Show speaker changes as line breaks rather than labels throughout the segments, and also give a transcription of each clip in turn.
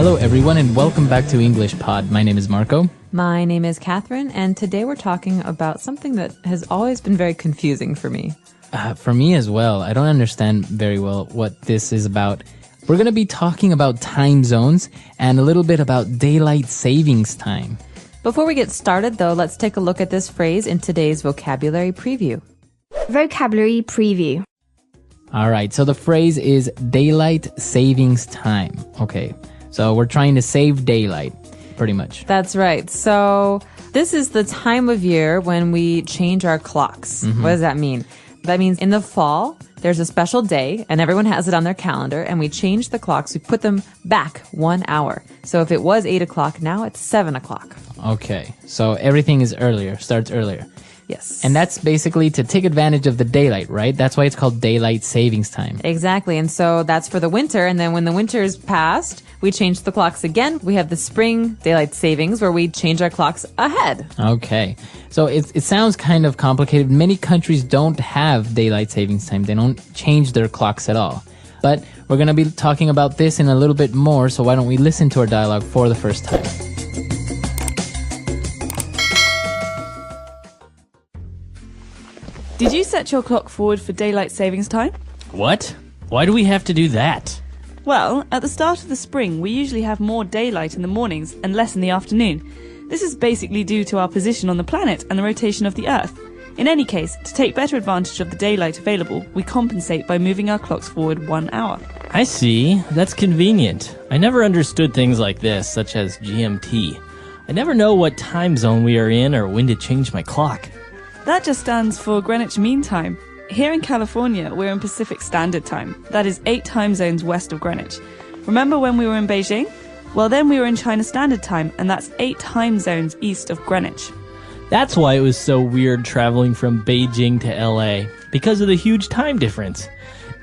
Hello everyone and welcome back to English Pod. My name is Marco.
My name is Catherine, and today we're talking about something that has always been very confusing for me.
For me as well. I don't understand very well what this is about. We're going to be talking about time zones and a little bit about daylight savings time.
Before we get started, though, let's take a look at this phrase in today's vocabulary preview.
Vocabulary preview.
All right, so the phrase is daylight savings time. Okay, so we're trying to save daylight, pretty much.
That's right. So this is the time of year when we change our clocks.
Mm-hmm.
What does that mean? That means in the fall, there's a special day, and everyone has it on their calendar, and we change the clocks. We put them back 1 hour. So if it was 8 o'clock, now it's 7 o'clock.
Okay, so everything is earlier, starts earlier.
Yes.
And that's basically to take advantage of the daylight, right? That's why it's called daylight savings time.
Exactly. And so that's for the winter. And then when the winter is past, we change the clocks again. We have the spring daylight savings where we change our clocks ahead.
Okay. So it sounds kind of complicated. Many countries don't have daylight savings time. They don't change their clocks at all. But we're going to be talking about this in a little bit more. So why don't we listen to our dialogue for the first time?
Did you set your clock forward for daylight savings time?
What? Why do we have to do that?
Well, at the start of the spring, we usually have more daylight in the mornings and less in the afternoon. This is basically due to our position on the planet and the rotation of the Earth. In any case, to take better advantage of the daylight available, we compensate by moving our clocks forward 1 hour.
I see. That's convenient. I never understood things like this, such as GMT. I never know what time zone we are in or when to change my clock.
That just stands for Greenwich Mean Time. Here in California, we're in Pacific Standard Time. That is 8 time zones west of Greenwich. Remember when we were in Beijing? Well, then we were in China Standard Time, and that's 8 time zones east of Greenwich.
That's why it was so weird traveling from Beijing to LA, because of the huge time difference.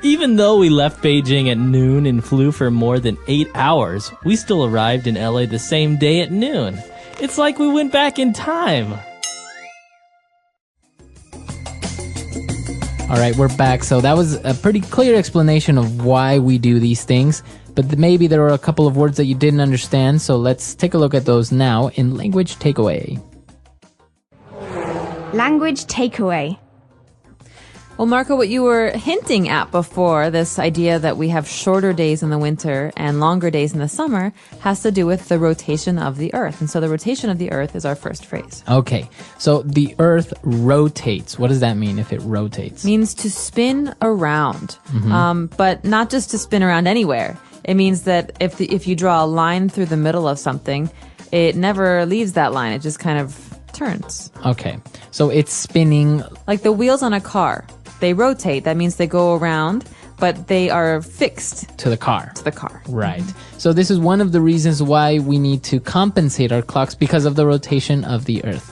Even though we left Beijing at noon and flew for more than 8 hours, we still arrived in LA the same day at noon. It's like we went back in time.
All right, we're back. So that was a pretty clear explanation of why we do these things. But maybe there were a couple of words that you didn't understand. So let's take a look at those now in Language Takeaway.
Language takeaway.
Well, Marco, what you were hinting at before, this idea that we have shorter days in the winter and longer days in the summer, has to do with the rotation of the Earth. And so the rotation of the Earth is our first phrase.
Okay, so the Earth rotates. What does that mean if it rotates?
Means to spin around, but not just to spin around anywhere. It means that if you draw a line through the middle of something, it never leaves that line. It just kind of turns.
Okay, so it's spinning.
Like the wheels on a car. They rotate. That means they go around, but they are fixed
To the car.
to the car.
Right. So this is one of the reasons why we need to compensate our clocks because of the rotation of the Earth.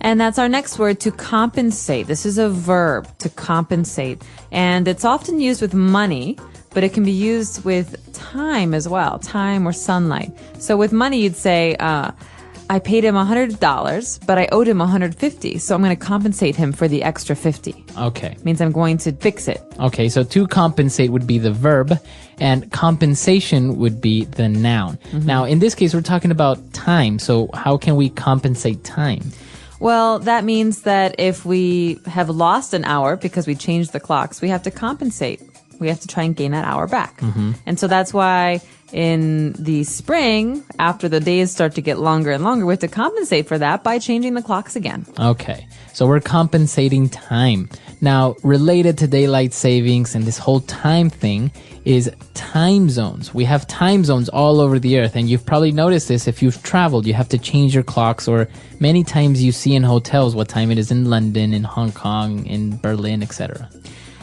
And that's our next word, to compensate. This is a verb, to compensate. And it's often used with money, but it can be used with time as well, time or sunlight. So with money, you'd say, I paid him $100, but I owed him $150, so I'm going to compensate him for the extra $50.
Okay.
Means I'm going to fix it.
Okay, so to compensate would be the verb, and compensation would be the noun. Now, in this case, we're talking about time, so how can we compensate time?
Well, that means that if we have lost an hour because we changed the clocks, we have to compensate. We have to try and gain that hour back. And so that's why in the spring, after the days start to get longer and longer, we have to compensate for that by changing the clocks again.
Okay, so we're compensating time. Now, related to daylight savings and this whole time thing is time zones. We have time zones all over the Earth, and you've probably noticed this if you've traveled. You have to change your clocks, or many times you see in hotels what time it is in London, in Hong Kong, in Berlin, etc.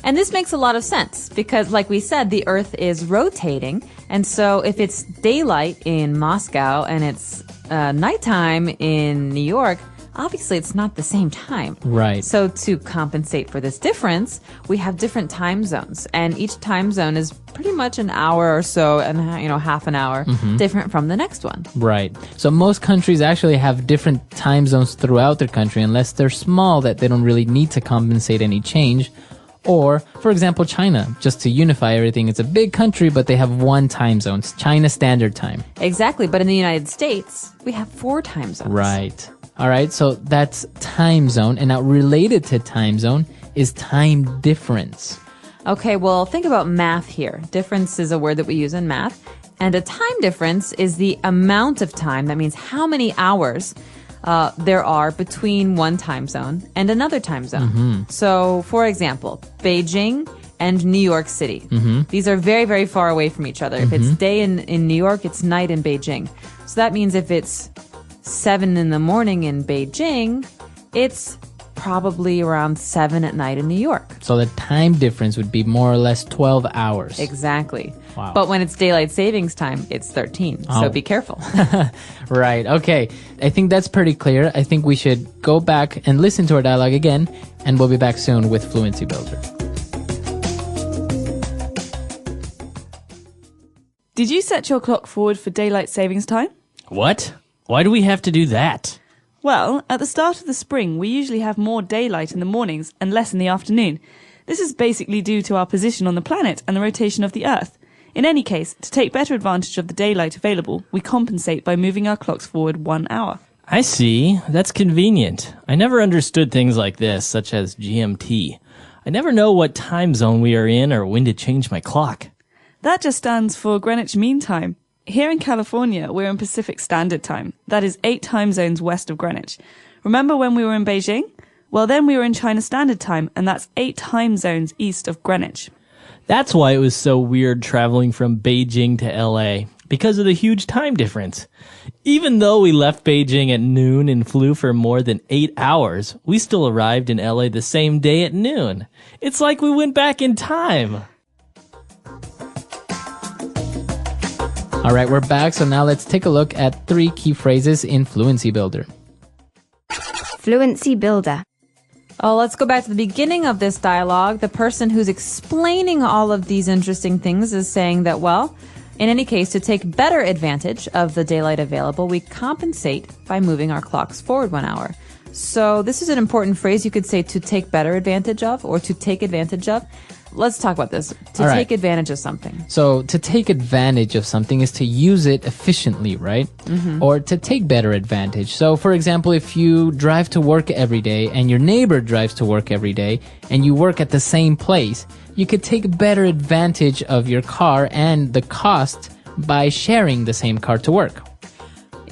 And this makes a lot of sense because, like we said, the Earth is rotating. And so if it's daylight in Moscow and it's nighttime in New York, obviously it's not the same time.
Right.
So to compensate for this difference, we have different time zones. And each time zone is pretty much an hour or so, and half an hour different from the next one.
Right. So most countries actually have different time zones throughout their country, unless they're small that they don't really need to compensate any change. Or, for example, China, just to unify everything. It's a big country, but they have one time zone, China Standard Time.
Exactly. But in the United States, we have 4 time zones.
Right. All right. So that's time zone. And now related to time zone is time difference.
Okay, well, think about math here. Difference is a word that we use in math. And a time difference is the amount of time, that means how many hours there are between one time zone and another time zone. So, for example, Beijing and New York City. These are very, very far away from each other. If it's day in New York, it's night in Beijing. So that means if it's 7 in the morning in Beijing, it's probably around 7 at night in New York.
So the time difference would be more or less 12 hours.
Exactly.
Wow.
But when it's daylight savings time, it's 13. So be careful.
Right. Okay. I think that's pretty clear. I think we should go back and listen to our dialogue again, and we'll be back soon with Fluency Builder.
Did you set your clock forward for daylight savings time?
What? Why do we have to do that?
Well, at the start of the spring, we usually have more daylight in the mornings and less in the afternoon. This is basically due to our position on the planet and the rotation of the Earth. In any case, to take better advantage of the daylight available, we compensate by moving our clocks forward 1 hour.
I see. That's convenient. I never understood things like this, such as GMT. I never know what time zone we are in or when to change my clock.
That just stands for Greenwich Mean Time. Here in California, we're in Pacific Standard Time. That is 8 time zones west of Greenwich. Remember when we were in Beijing? Well, then we were in China Standard Time, and that's 8 time zones east of Greenwich.
That's why it was so weird traveling from Beijing to LA, because of the huge time difference. Even though we left Beijing at noon and flew for more than 8 hours, we still arrived in LA the same day at noon. It's like we went back in time.
All right, we're back. So now let's take a look at 3 key phrases in Fluency Builder.
Fluency Builder.
Oh, let's go back to the beginning of this dialogue. The person who's explaining all of these interesting things is saying that, well, in any case, to take better advantage of the daylight available, we compensate by moving our clocks forward 1 hour. So this is an important phrase. You could say to take better advantage of or to take advantage of. Let's talk about this. To
All right.
take advantage of something.
So to take advantage of something is to use it efficiently, right? Or to take better advantage. So for example, if you drive to work every day and your neighbor drives to work every day and you work at the same place, you could take better advantage of your car and the cost by sharing the same car to work.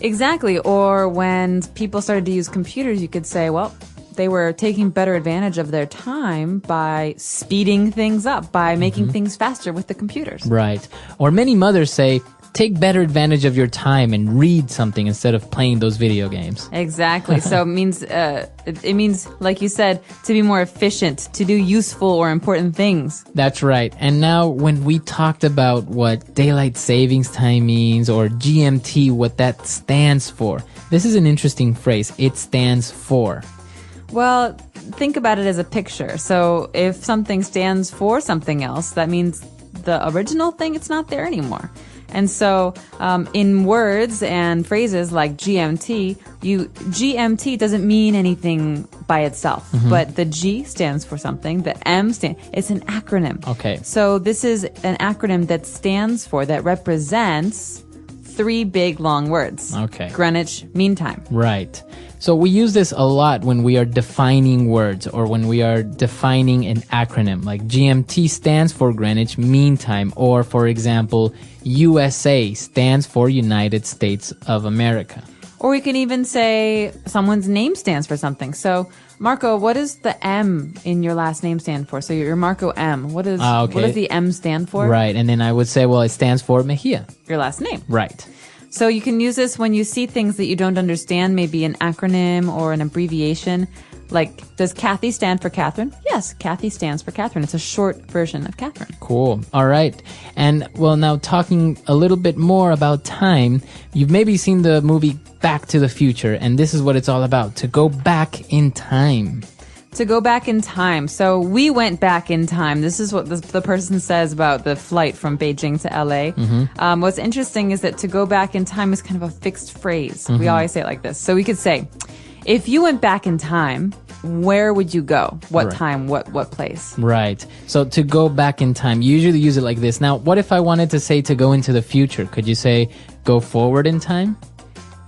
Exactly. Or when people started to use computers, you could say, well, they were taking better advantage of their time by speeding things up, by making things faster with the computers.
Right. Or many mothers say, take better advantage of your time and read something instead of playing those video games.
Exactly. So it means, like you said, to be more efficient, to do useful or important things.
That's right. And now when we talked about what daylight savings time means or GMT, what that stands for, this is an interesting phrase. It stands for.
Well, think about it as a picture. So if something stands for something else, that means the original thing, it's not there anymore. And so in words and phrases like GMT, GMT doesn't mean anything by itself, but the G stands for something, the M it's an acronym.
Okay.
So this is an acronym that stands for, that represents 3 big long words.
Okay.
Greenwich Mean Time.
Right. So we use this a lot when we are defining words or when we are defining an acronym, like GMT stands for Greenwich Mean Time, or for example, USA stands for United States of America.
Or we can even say someone's name stands for something. So, Marco, what does the M in your last name stand for? So you're Marco M. What does the M stand for?
Right. And then I would say, well, it stands for Mejia.
Your last name.
Right.
So you can use this when you see things that you don't understand, maybe an acronym or an abbreviation. Like, does Kathy stand for Catherine? Yes, Kathy stands for Catherine. It's a short version of Catherine.
Cool. All right. And well, now talking a little bit more about time, you've maybe seen the movie Back to the Future, and this is what it's all about, to go back in time.
To go back in time. So we went back in time. This is what the person says about the flight from Beijing to LA. What's interesting is that to go back in time is kind of a fixed phrase. We always say it like this. So we could say, if you went back in time, where would you go? What
Right.
time? What place?
Right. So to go back in time, you usually use it like this. Now, what if I wanted to say to go into the future? Could you say go forward in time?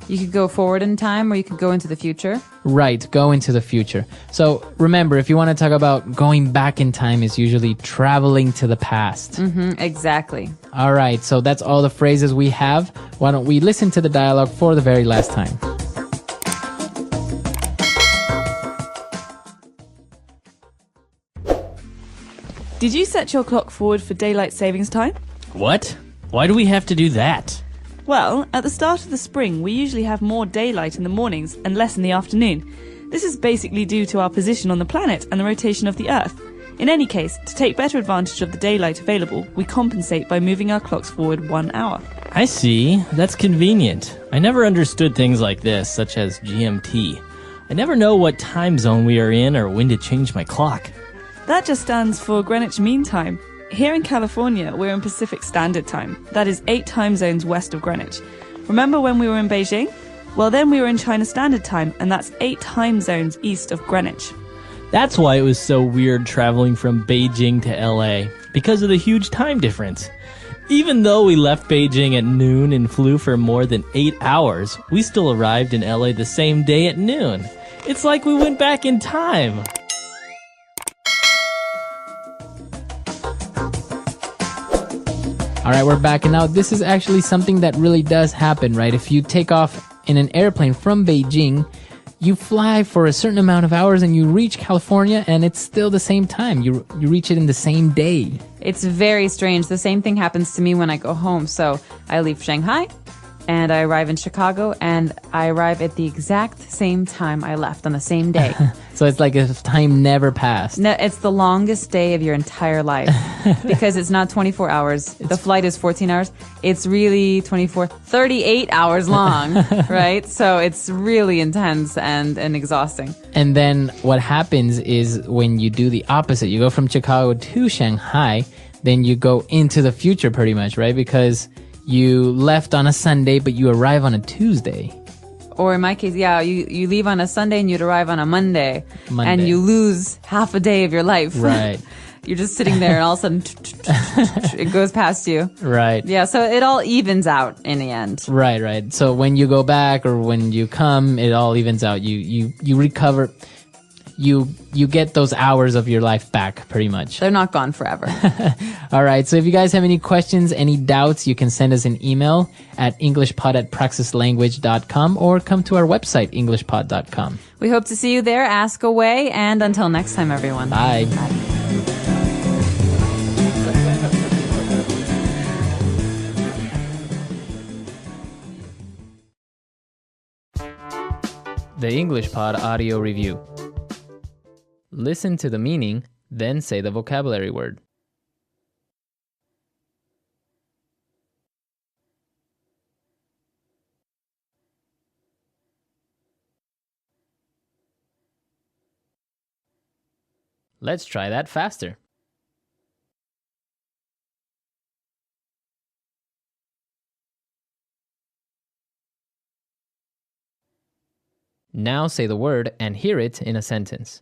You could go forward in time or you could go into the future.
Right, go into the future. So remember, if you want to talk about going back in time, is usually traveling to the past.
Exactly.
All right, so that's all the phrases we have. Why don't we listen to the dialogue for the very last time?
Did you set your clock forward for daylight savings time?
What? Why do we have to do that?
Well, at the start of the spring, we usually have more daylight in the mornings and less in the afternoon. This is basically due to our position on the planet and the rotation of the Earth. In any case, to take better advantage of the daylight available, we compensate by moving our clocks forward 1 hour.
I see. That's convenient. I never understood things like this, such as GMT. I never know what time zone we are in or when to change my clock.
That just stands for Greenwich Mean Time. Here in California, we're in Pacific Standard Time. That is 8 time zones west of Greenwich. Remember when we were in Beijing? Well, then we were in China Standard Time, and that's 8 time zones east of Greenwich.
That's why it was so weird traveling from Beijing to LA, because of the huge time difference. Even though we left Beijing at noon and flew for more than 8 hours, we still arrived in LA the same day at noon. It's like we went back in time.
All right, we're back. And now this is actually something that really does happen, right? If you take off in an airplane from Beijing, you fly for a certain amount of hours and you reach California and it's still the same time. You reach it in the same day.
It's very strange. The same thing happens to me when I go home. So I leave Shanghai and I arrive in Chicago and I arrive at the exact same time I left on the same day.
So it's like if time never passed.
No, it's the longest day of your entire life because it's not 24 hours. The flight is 14 hours. It's really 38 hours long, right? So it's really intense and exhausting.
And then what happens is when you do the opposite, you go from Chicago to Shanghai, then you go into the future pretty much, right? Because you left on a Sunday, but you arrive on a Tuesday.
Or in my case, yeah, you leave on a Sunday and you'd arrive on a Monday.
Monday.
And you lose half a day of your life.
Right.
You're just sitting there and all of a sudden it goes past you.
Right.
Yeah, so it all evens out in the end.
Right. So when you go back or when you come, it all evens out. You recover. You get those hours of your life back pretty much.
They're not gone forever.
All right. So if you guys have any questions, any doubts, you can send us an email at englishpod@praxislanguage.com or come to our website, englishpod.com.
We hope to see you there. Ask away. And until next time, everyone.
Bye. The English Pod Audio Review. Listen to the meaning, then say the vocabulary word. Let's try that faster. Now say the word and hear it in a sentence.